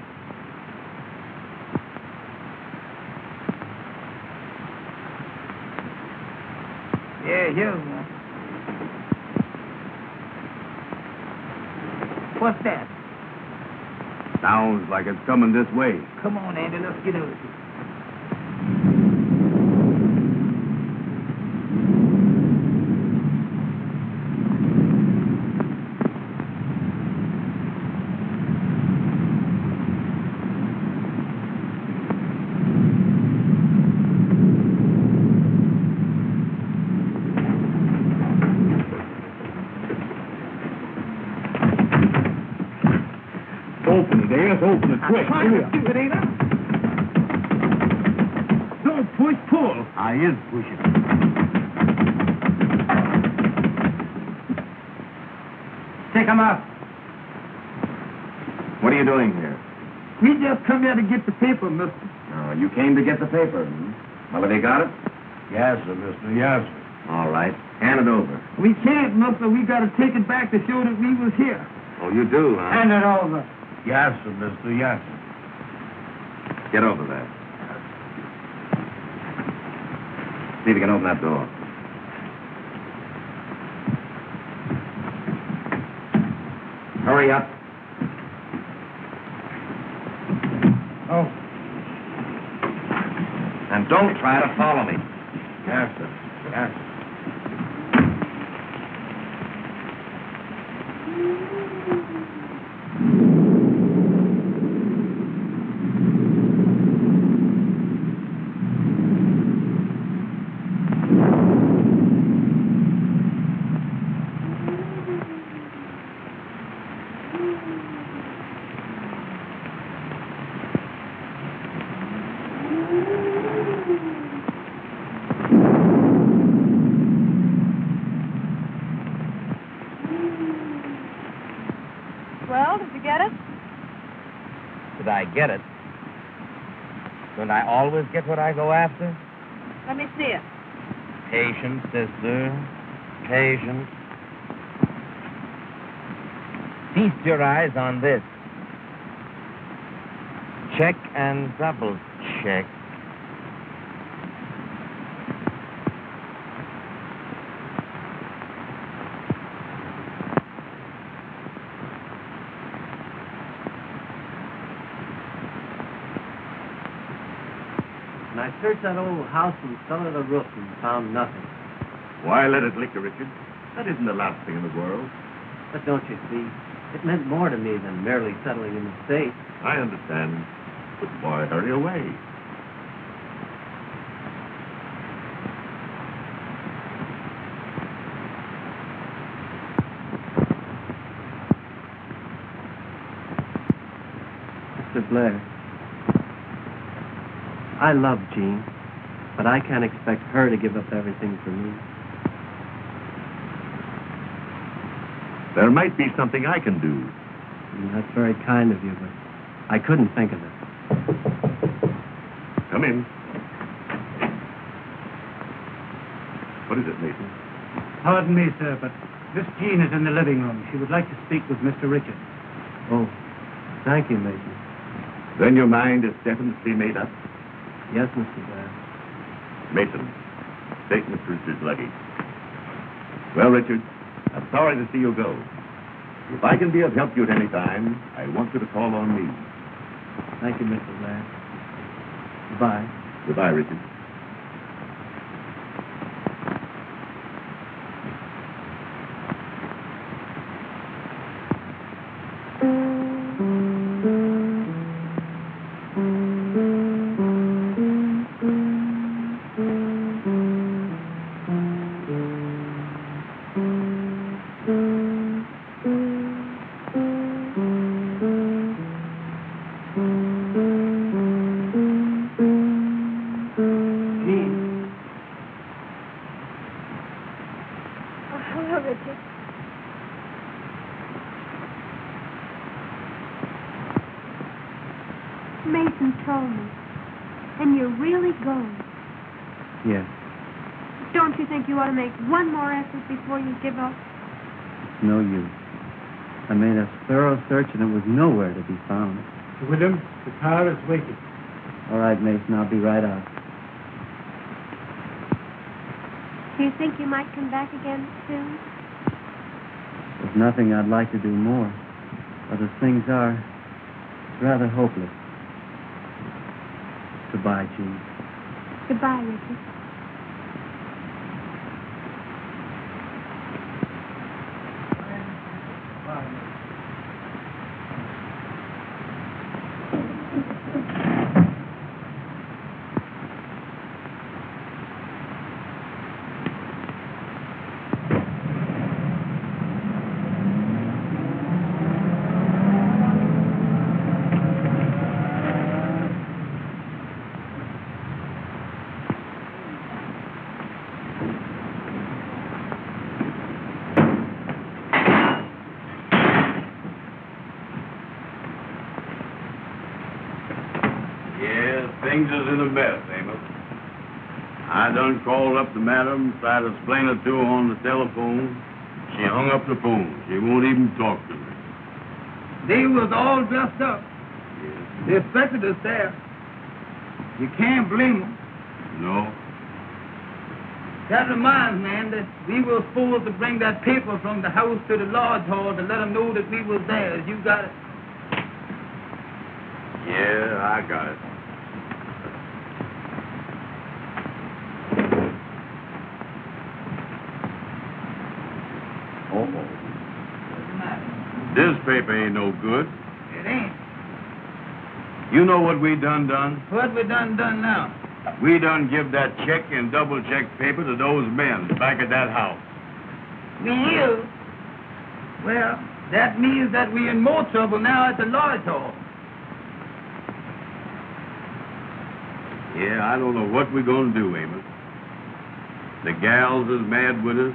Yeah, here's one. What's that? Sounds like it's coming this way. Come on, Andy, let's get out of here. Open it, Amos. Open it quick. I'm trying to do it, ain't I? Don't push, pull. I is pushing. Take him out. What are you doing here? We just come here to get the paper, mister. Oh, you came to get the paper. Hmm? Well, have you got it? Yes, sir, mister. Yes, sir. All right. Hand it over. We can't, mister. We got to take it back to show that we was here. Oh, you do, huh? Hand it over. Yes, sir, mister. Yes, sir. Get over there. See if you can open that door. Hurry up. Oh. And don't try to follow me. Yes, sir. Yes, sir. Well, did you get it? Did I get it? Don't I always get what I go after? Let me see it. Patience, sister. Patience. Feast your eyes on this. Check and double check. And I searched that old house from cellar to roof and found nothing. Why let it liquor, Richard? That isn't the last thing in the world. But don't you see, it meant more to me than merely settling in the state. I understand. But boy, hurry away. Mr. Blair, I love Jean, but I can't expect her to give up everything for me. There might be something I can do. That's very kind of you, but I couldn't think of it. Come in. What is it, Mason? Pardon me, sir, but Miss Jean is in the living room. She would like to speak with Mr. Richard. Oh, thank you, Mason. Then your mind is definitely made up? Yes, Mr. Blair. Mason, take Mr. Richard's luggage. Well, Richard, I'm sorry to see you go. If I can be of help to you at any time, I want you to call on me. Thank you, Mr. Blair. Goodbye. Goodbye, Richard. Mason told me. And you're really going. Yes. Don't you think you ought to make one more effort before you give up? It's no use. I made a thorough search and it was nowhere to be found. William, the car is waiting. All right, Mason, I'll be right out. Do you think you might come back again soon? There's nothing I'd like to do more. But as things are, it's rather hopeless. Goodbye, Jean. Goodbye, Richard. Things is in a mess, Amos. I done called up the madam, tried to explain it to her on the telephone. She hung up the phone. She won't even talk to me. They was all dressed up. Yes. They expected us there. You can't blame them. No. That reminds me, man, that we were supposed to bring that paper from the house to the lodge hall to let them know that we was there. You got it? Yeah, I got it. This paper ain't no good. It ain't. You know what we done? What we done now? We done give that check and double check paper to those men back at that house. We is. Well, that means that we in more trouble now at the lodge hall. Yeah, I don't know what we're gonna do, Amos. The gals is mad with us.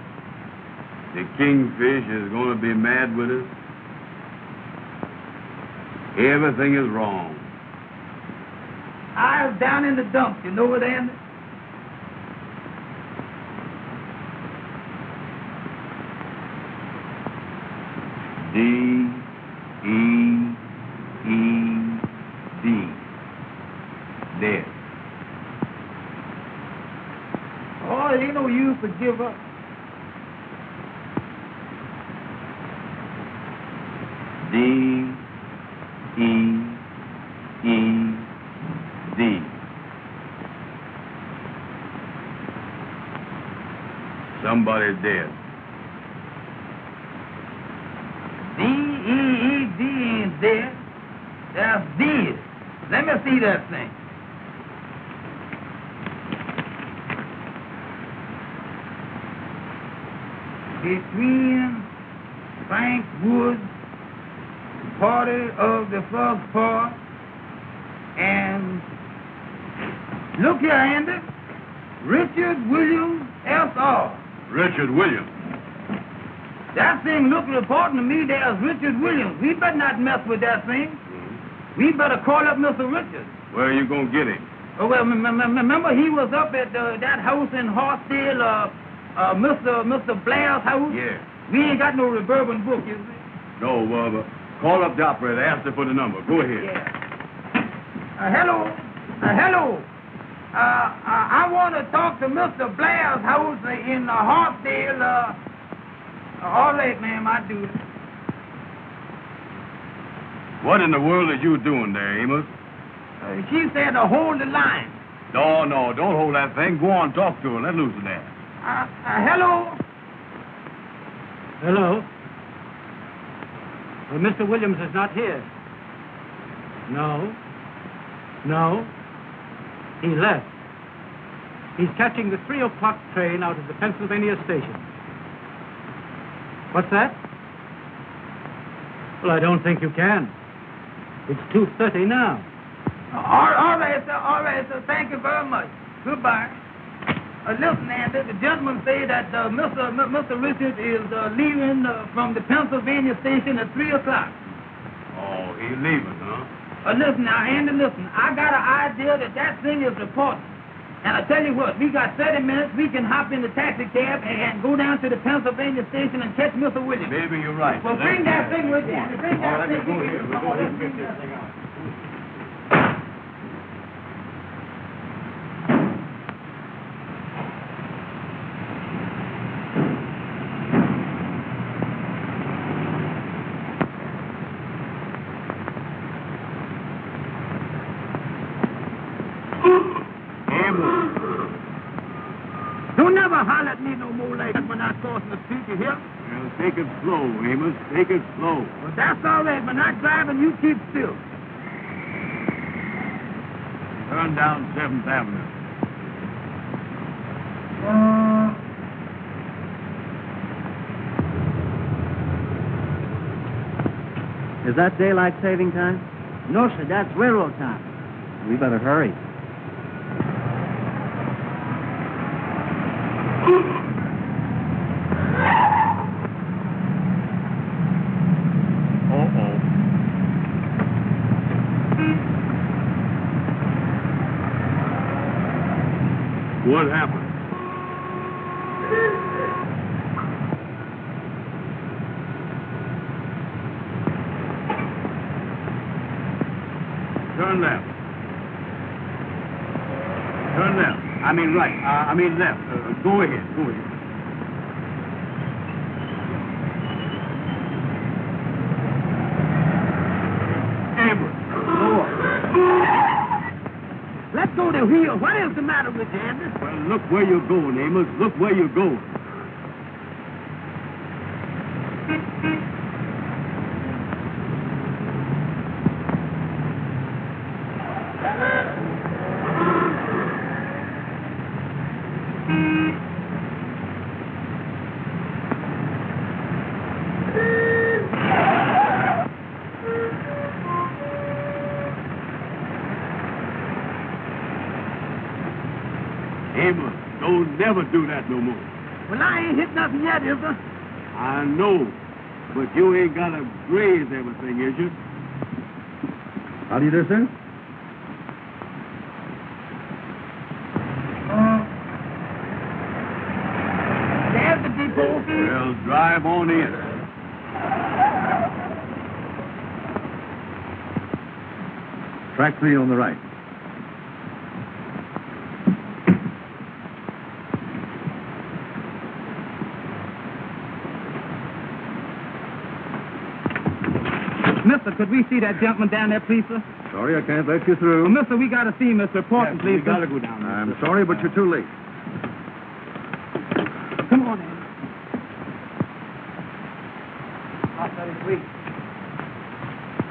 The kingfish is gonna be mad with us. Everything is wrong. I was down in the dumps. You know where they ended? D-E-E-D. Dead. Oh, it ain't no use to give up. D-E-E-D. Somebody's dead. D-E-E-D ain't dead. That's dead. Let me see that thing. Between Frank Woods, party of the Frog Paw, and look here, Andy, Richard Williams, S.R. Richard Williams. That thing looked reporting to me there's Richard Williams. We better not mess with that thing. We better call up Mr. Richards. Where are you going to get him? Oh, well, remember he was up at that house in Hartsdale, Mr. Blair's house? Yeah. We ain't got no reverberant book, you see. No, but call up the operator. Ask her for the number. Go ahead. Yeah. Hello. Hello. I want to talk to Mr. Blair's house in Hartsdale. All right, ma'am, I do. What in the world are you doing there, Amos? She said to hold the line. No, don't hold that thing. Go on, talk to her. Let loose in there. Hello. Hello? Well, Mr. Williams is not here. No. He left. He's catching the 3 o'clock train out of the Pennsylvania station. What's that? Well, I don't think you can. It's 2:30 now. All right, sir. Thank you very much. Goodbye. Listen, Andy, the gentleman said that Mr. Richards is leaving from the Pennsylvania station at 3 o'clock. Oh, he's leaving, huh? Listen now, Andy, listen. I got an idea that thing is important. And I tell you what, we got 30 minutes. We can hop in the taxi cab and go down to the Pennsylvania station and catch Mr. Williams. Maybe you're right. Well, bring that thing with you. Bring that thing with you. Let's get this thing out. Don't never holler at me no more like that when I crossing the street, you hear? Well, take it slow, Amos. Take it slow. Well, that's all right. When I'm driving, you keep still. Turn down 7th Avenue. Is that daylight saving time? No, sir, that's railroad time. We better hurry. What happened? Turn left. Turn left. I mean right. I mean left. Go ahead. Go ahead. Amos. Let's go to wheel. What is the matter with you, Andy? Well, look where you're going, Amos. Look where you're going. Amos, don't never do that no more. Well, I ain't hit nothing yet, is there? I know, but you ain't got to graze everything, is you? How do you do, sir? folks. Well, drive on in. Track 3 on the right. Mister, could we see that gentleman down there, please, sir? Sorry, I can't let you through. Well, mister, we got to see Mr. Portman, please. We got to go down there. I'm sorry, but you're too late. Come on, Andy.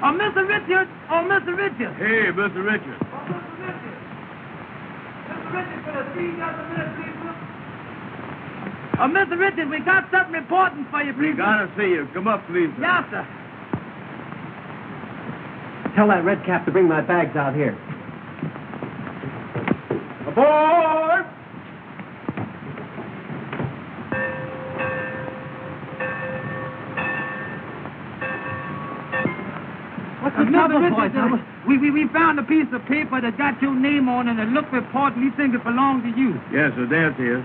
Oh, Mr. Richard! Oh, Mr. Richard! Hey, Mr. Richard. Oh, Mr. Richard! Mr. Richard, could I see you just a minute, please, sir? Oh, Mr. Richard, we got something important for you, We please. got to see you. Come up, please. Sir. Yes, sir. Tell that red cap to bring my bags out here. Aboard! What's the trouble, boys? We found a piece of paper that got your name on it and it looked important. We think it belonged to you. Yes, sir, there it is.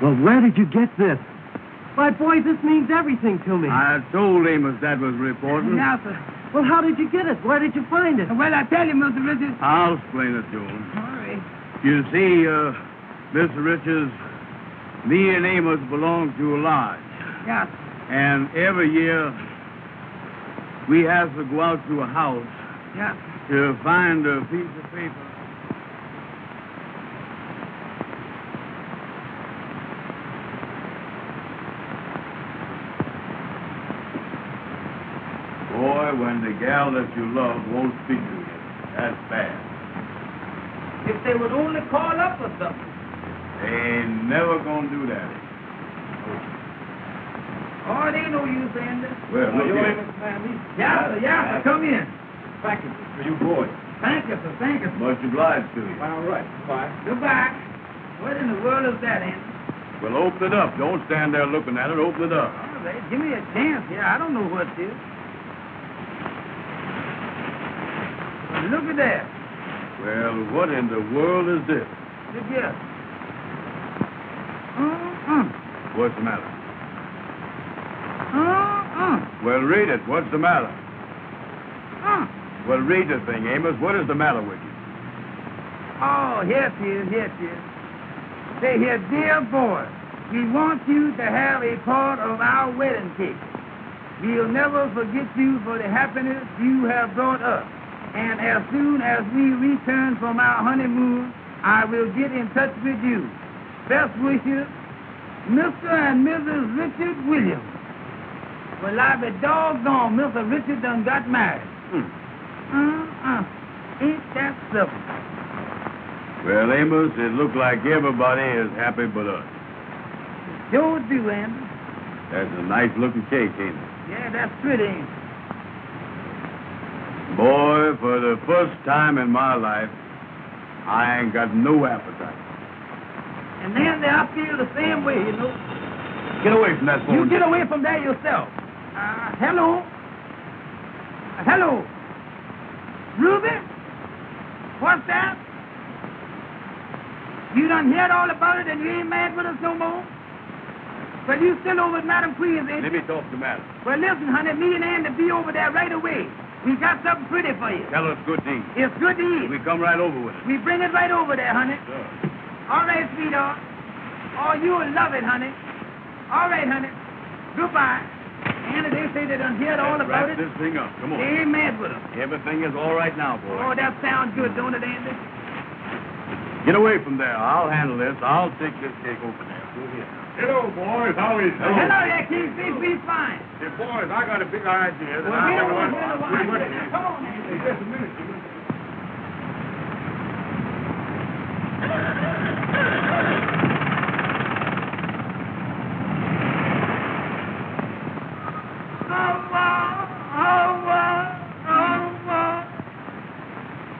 Well, where did you get this? Why, boys, this means everything to me. I told Amos that was reporting. Yes, sir. Well, how did you get it? Where did you find it? Well, I tell you, Mr. Richards. I'll explain it to him. All right. You see, Mr. Richards, me and Amos belong to a lodge. Yes. And every year, we have to go out to a house Yes. to find a piece of paper. Boy, when the gal that you love won't speak to you, that's bad. If they would only call up or something. They ain't never gonna do that. Oh, it ain't no use, Andy. Well, look here. Yes, sir. Come in. Package for you boys. Thank you, sir. Thank you, sir. Much obliged to you. All right. Bye. Goodbye. What in the world is that, Andy? Well, open it up. Don't stand there looking at it. Open it up. All right. Give me a chance here. I don't know what it is. Look at that. Well, what in the world is this? Look here. What's the matter? Uh-uh. Well, read it. What's the matter? Well, read the thing, Amos. What is the matter with you? Oh, here it is. Here it is. Say here, dear boy, we want you to have a part of our wedding cake. We'll never forget you for the happiness you have brought us. And as soon as we return from our honeymoon, I will get in touch with you. Best wishes, Mr. and Mrs. Richard Williams. Well, I be doggone, Mr. Richard done got married. Ain't that simple? Well, Amos, it looks like everybody is happy but us. Sure do, Andy. That's a nice-looking cake, ain't it? Yeah, that's pretty, ain't it? Boy, for the first time in my life, I ain't got no appetite. And then I feel the same way, you know. Get away from that phone. You get away from there yourself. Hello? Hello? Ruby? What's that? You done heard all about it and you ain't mad with us no more? Well, you still over at Madam Queen's, ain't Let you? me talk to Madam. Well, listen, honey, me and Andy be over there right away. We got something pretty for you. Tell us good things. It's good to eat. We come right over with it. We bring it right over there, honey. Sure. All right, sweetheart. Oh, you'll love it, honey. All right, honey. Goodbye. Andy, they say they done heard all about Wrap it. this thing up. Come on. They ain't mad with us. Everything is all right now, boy. Oh, that sounds good, don't it, Andy? Get away from there. I'll handle this. I'll take this cake over there. Go here. Hello, boys. How is it? Hello there, King. We fine. Hey, boys, I got a big idea that Well, I here never we went. go. Come on, Andy. Just a minute.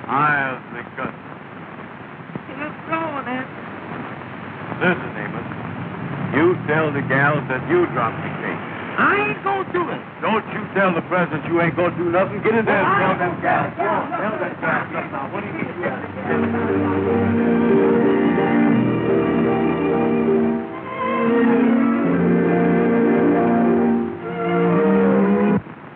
I'll discuss it. Listen, Amos. You tell the gals that you dropped the cake. I ain't gonna do it. Don't you tell the president you ain't gonna do nothing. Get in there and tell them gals. Go on, tell them gals. Now, what do you mean?